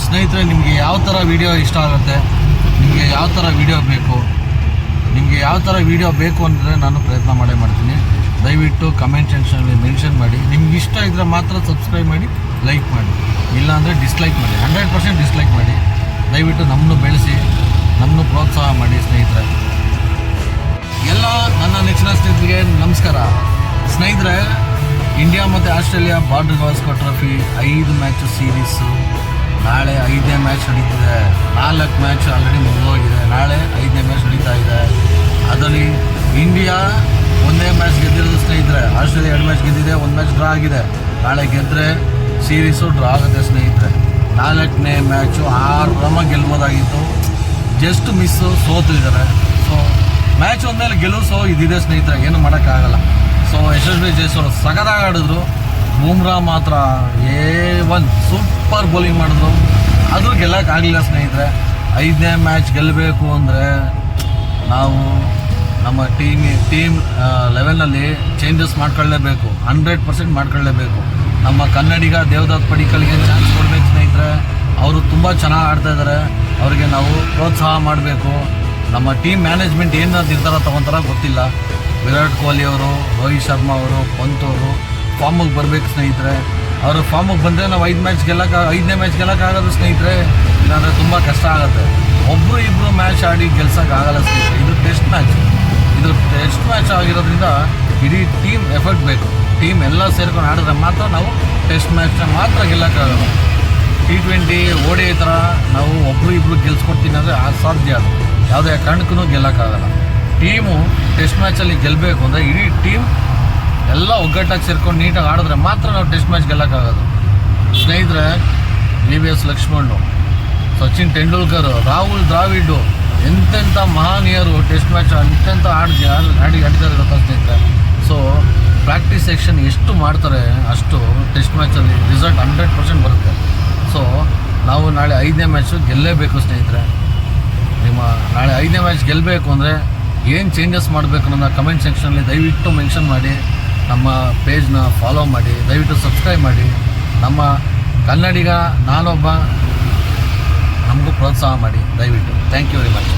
ಸ್ನೇಹಿತರೆ, ನಿಮಗೆ ಯಾವ ಥರ ವೀಡಿಯೋ ಇಷ್ಟ ಆಗುತ್ತೆ, ನಿಮಗೆ ಯಾವ ಥರ ವೀಡಿಯೋ ಬೇಕು, ನಿಮಗೆ ಯಾವ ಥರ ವೀಡಿಯೋ ಬೇಕು ಅಂದರೆ ನಾನು ಪ್ರಯತ್ನ ಮಾಡ್ತೀನಿ. ದಯವಿಟ್ಟು ಕಮೆಂಟ್ ಸೆಕ್ಷನಲ್ಲಿ ಮೆನ್ಷನ್ ಮಾಡಿ. ನಿಮ್ಗೆ ಇಷ್ಟ ಇದ್ದರೆ ಮಾತ್ರ ಸಬ್ಸ್ಕ್ರೈಬ್ ಮಾಡಿ, ಲೈಕ್ ಮಾಡಿ, ಇಲ್ಲಾಂದರೆ ಡಿಸ್ಲೈಕ್ ಮಾಡಿ. 100% ಡಿಸ್ಲೈಕ್ ಮಾಡಿ. ದಯವಿಟ್ಟು ನಮ್ಮನ್ನು ಬೆಳೆಸಿ, ನಮ್ಮನ್ನು ಪ್ರೋತ್ಸಾಹ ಮಾಡಿ ಸ್ನೇಹಿತರೆ. ಎಲ್ಲ ನನ್ನ ನೆಚ್ಚಿನ ಸ್ನೇಹಿತರಿಗೆ ನಮಸ್ಕಾರ. ಸ್ನೇಹಿತರೆ, ಇಂಡಿಯಾ ಮತ್ತು Australia border Gavaskar trophy 5 match series ನಾಳೆ 5ನೇ ಮ್ಯಾಚ್ ನಡೀತಿದೆ. 4 ಮ್ಯಾಚ್ ಆಲ್ರೆಡಿ ಮುಗಿದೋಗಿದೆ. ನಾಳೆ 5ನೇ ಮ್ಯಾಚ್ ನಡೀತಾ ಇದೆ. ಅದರಲ್ಲಿ ಇಂಡಿಯಾ 1ನೇ ಮ್ಯಾಚ್ ಗೆದ್ದಿರೋದು ಸ್ನೇಹಿತರೆ. ಆಸ್ಟ್ರೇಲಿಯಾ 2 ಮ್ಯಾಚ್ ಗೆದ್ದಿದೆ, 1 ಮ್ಯಾಚ್ ಡ್ರಾ ಆಗಿದೆ. ನಾಳೆ ಗೆದ್ದರೆ ಸೀರೀಸು ಡ್ರಾ ಆಗುತ್ತೆ ಸ್ನೇಹಿತರೆ. 4ನೇ ಮ್ಯಾಚು 6 ರನ್ ಗೆಲ್ಬೋದಾಗಿತ್ತು, ಜಸ್ಟ್ ಮಿಸ್ಸು, ಸೋತಿದ್ದಾರೆ. ಸೊ ಮ್ಯಾಚ್ ಒಂದ್ಮೇಲೆ ಗೆಲುವು ಇದಿದೆ ಸ್ನೇಹಿತರೆ, ಏನು ಮಾಡೋಕ್ಕಾಗಲ್ಲ. ಸೊ ಯಶಸ್ವಿ ಜೈಸ್ವಾಲ್ ಸಖತ್ತಾಗಿ ಆಡಿದ್ರು. ಬೂಮ್ರಾ ಮಾತ್ರ A1 ಸೂಪರ್ ಬೌಲಿಂಗ್ ಮಾಡಿದ್ರು. ಆದರೂ ಗೆಲ್ಲಕ್ಕಾಗಲಿಲ್ಲ ಸ್ನೇಹಿತರೆ. 5ನೇ ಮ್ಯಾಚ್ ಗೆಲ್ಲಬೇಕು ಅಂದರೆ ನಾವು ನಮ್ಮ ಟೀಮ್ ಲೆವೆಲ್ನಲ್ಲಿ ಚೇಂಜಸ್ ಮಾಡ್ಕೊಳ್ಳೇಬೇಕು. 100% ಮಾಡ್ಕೊಳ್ಳೇಬೇಕು. ನಮ್ಮ ಕನ್ನಡಿಗ ದೇವದತ್ ಪಡಿಕ್ಕಲ್ಗೆ ಚಾನ್ಸ್ ಕೊಡಬೇಕು ಸ್ನೇಹಿತರೆ. ಅವರು ತುಂಬ ಚೆನ್ನಾಗಿ ಆಡ್ತಾಯಿದ್ದಾರೆ. ಅವರಿಗೆ ನಾವು ಪ್ರೋತ್ಸಾಹ ಮಾಡಬೇಕು. ನಮ್ಮ ಟೀಮ್ ಮ್ಯಾನೇಜ್ಮೆಂಟ್ ಏನು ನಿರ್ಧಾರ ತೊಗೊತಾರೋ ಗೊತ್ತಿಲ್ಲ. ವಿರಾಟ್ ಕೊಹ್ಲಿ ಅವರು, ರೋಹಿತ್ ಶರ್ಮಾ ಅವರು, ಪಂತ್ ಅವರು ಫಾರ್ಮಿಗೆ ಬರಬೇಕು ಸ್ನೇಹಿತರೆ. ಅವರು ಫಾರ್ಮಿಗೆ ಬಂದರೆ ನಾವು 5ನೇ ಮ್ಯಾಚ್ ಗೆಲ್ಲಕ್ಕಾಗೋದು ಸ್ನೇಹಿತರೆ. ಇಲ್ಲಾಂದರೆ ತುಂಬ ಕಷ್ಟ ಆಗುತ್ತೆ. ಒಬ್ಬರು ಇಬ್ಬರು ಮ್ಯಾಚ್ ಆಡಿ ಗೆಲ್ಸೋಕ್ಕಾಗಲ್ಲ ಸ್ನೇಹಿತರೆ. ಇದು ಟೆಸ್ಟ್ ಮ್ಯಾಚ್ ಆಗಿರೋದ್ರಿಂದ ಇಡೀ ಟೀಮ್ ಎಫರ್ಟ್ ಬೇಕು. ಟೀಮ್ ಎಲ್ಲ ಸೇರ್ಕೊಂಡು ಆಡಿದ್ರೆ ಮಾತ್ರ ನಾವು ಟೆಸ್ಟ್ ಮ್ಯಾಚ್ನ ಮಾತ್ರ ಗೆಲ್ಲಕ್ಕಾಗಲ್ಲ. T20 ODI ಥರ ನಾವು ಒಬ್ಬರು ಇಬ್ಬರು ಗೆಲ್ಸ್ಕೊಡ್ತೀನಿ ಅಂದರೆ ಅಸಾಧ್ಯ. ಅದು ಯಾವುದೇ ಕಾರಣಕ್ಕೂ ಗೆಲ್ಲಕ್ಕಾಗಲ್ಲ. ಟೀಮು ಟೆಸ್ಟ್ ಮ್ಯಾಚಲ್ಲಿ ಗೆಲ್ಲಬೇಕು ಅಂದರೆ ಇಡೀ ಟೀಮ್ ಎಲ್ಲ ಒಗ್ಗಟ್ಟಾಗಿ ಸೇರ್ಕೊಂಡು ನೀಟಾಗಿ ಆಡಿದ್ರೆ ಮಾತ್ರ ನಾವು ಟೆಸ್ಟ್ ಮ್ಯಾಚ್ ಗೆಲ್ಲಕ್ಕಾಗೋದು ಸ್ನೇಹಿತರೆ. VVS ಲಕ್ಷ್ಮಣ್, ಸಚಿನ್ ತೆಂಡೂಲ್ಕರ್, ರಾಹುಲ್ ದ್ರಾವಿಡ್, ಎಂತೆಂಥ ಮಹಾನೀಯರು ಟೆಸ್ಟ್ ಮ್ಯಾಚ್ ಎಂತೆಂಥ ಆಡಿದ್ದಾರೆ ಗೊತ್ತಾ ಸ್ನೇಹಿತರೆ. ಸೊ ಪ್ರಾಕ್ಟೀಸ್ ಸೆಕ್ಷನ್ ಎಷ್ಟು ಮಾಡ್ತಾರೆ ಅಷ್ಟು ಟೆಸ್ಟ್ ಮ್ಯಾಚಲ್ಲಿ ರಿಸಲ್ಟ್ 100% ಬರುತ್ತೆ. ಸೊ ನಾವು ನಾಳೆ 5ನೇ ಮ್ಯಾಚು ಗೆಲ್ಲೇಬೇಕು ಸ್ನೇಹಿತರೆ. ನಾಳೆ 5ನೇ ಮ್ಯಾಚ್ ಗೆಲ್ಲಬೇಕು ಅಂದರೆ ಏನು ಚೇಂಜಸ್ ಮಾಡಬೇಕು ಅನ್ನೋದನ್ನ ಕಮೆಂಟ್ ಸೆಕ್ಷನಲ್ಲಿ ದಯವಿಟ್ಟು ಮೆನ್ಷನ್ ಮಾಡಿ. ನಮ್ಮ ಪೇಜ್ನ ಫಾಲೋ ಮಾಡಿ, ದಯವಿಟ್ಟು ಸಬ್ಸ್ಕ್ರೈಬ್ ಮಾಡಿ. ನಮ್ಮ ಕನ್ನಡಿಗ ನಾನೊಬ್ಬ, ನಮಗೂ ಪ್ರೋತ್ಸಾಹ ಮಾಡಿ ದಯವಿಟ್ಟು. Thank you very much.